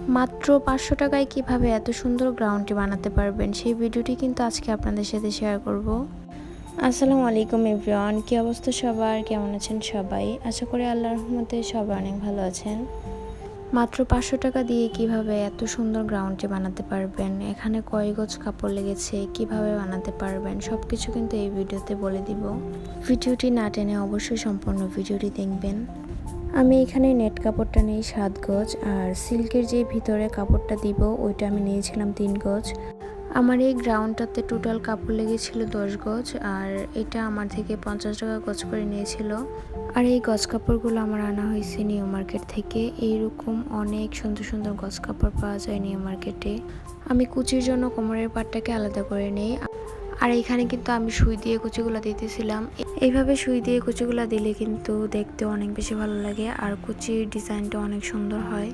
মাত্র ৫০০ টাকায় কিভাবে এত সুন্দর গ্রাউন্ডটি বানাতে পারবেন সেই ভিডিওটি কিন্তু আজকে আপনাদের সাথে শেয়ার করব। আসসালামু আলাইকুম এভরিওয়ান, কী অবস্থা সবার, কেমন আছেন সবাই? আশা করি আল্লাহর রহমতে সবাই অনেক ভালো আছেন। মাত্র ৫০০ টাকা দিয়ে কিভাবে এত সুন্দর গ্রাউন্ডটি বানাতে পারবেন, এখানে কয় গজ কাপড় লেগেছে, কিভাবে বানাতে পারবেন সব কিছু কিন্তু এই ভিডিওতে বলে দিব। ভিডিওটি না টেনে অবশ্যই সম্পূর্ণ ভিডিওটি দেখবেন। আমি এখানে নেট কাপড়টা নিই ৭ গজ, আর সিল্কের যে ভিতরে কাপড়টা দিব ওইটা আমি নিয়েছিলাম ৩ গজ। আমার এই গ্রাউন্ডটাতে টোটাল কাপড় লেগেছিল ১০ গজ, আর এটা আমার থেকে ৫০ টাকা গজ করে নিয়েছিল। আর এই গজ কাপড়গুলো আমার আনা হয়েছে নিউ মার্কেট থেকে। এইরকম অনেক সুন্দর সুন্দর গজ কাপড় পাওয়া যায় নিউ মার্কেটে। আমি কুচির জন্য কোমরের পাটটাকে আলাদা করে নিই, আর এখানে কিন্তু আমি সুই দিয়ে কুচিগুলো দিতেছিলাম। এইভাবে সুই দিয়ে কুচিগুলো দিলে কিন্তু দেখতে অনেক বেশি ভালো লাগে, আর কুচির ডিজাইনটা অনেক সুন্দর হয়।